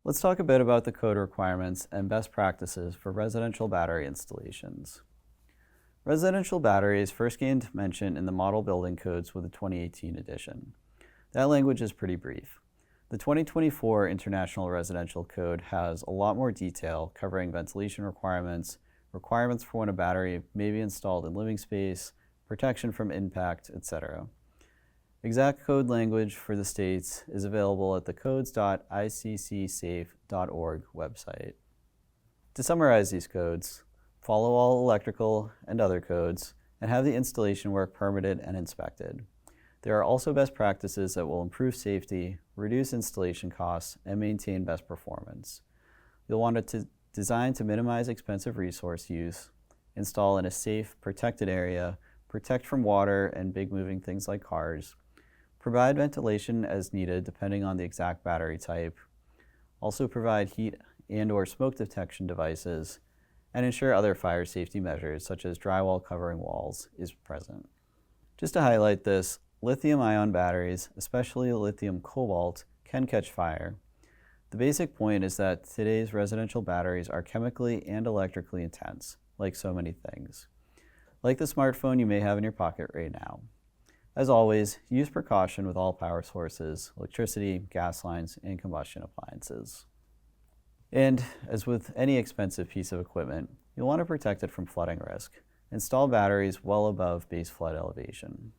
Let's talk a bit about the code requirements and best practices for residential battery installations. Residential batteries first gained mention in the Model Building Codes with the 2018 edition. That language is pretty brief. The 2024 International Residential Code has a lot more detail covering ventilation requirements, requirements for when a battery may be installed in living space, protection from impact, etc. Exact code language for the states is available at the codes.iccsafe.org website. To summarize these codes, follow all electrical and other codes, and have the installation work permitted and inspected. There are also best practices that will improve safety, reduce installation costs, and maintain best performance. You'll want it to design to minimize expensive resource use, install in a safe, protected area, protect from water and big moving things like cars, provide ventilation as needed depending on the exact battery type, also provide heat and/or smoke detection devices, and ensure other fire safety measures such as drywall covering walls is present. Just to highlight this, lithium-ion batteries, especially lithium cobalt, can catch fire. The basic point is that today's residential batteries are chemically and electrically intense, like so many things. Like the smartphone you may have in your pocket right now. As always, use precaution with all power sources, electricity, gas lines, and combustion appliances. And as with any expensive piece of equipment, you'll want to protect it from flooding risk. Install batteries well above base flood elevation.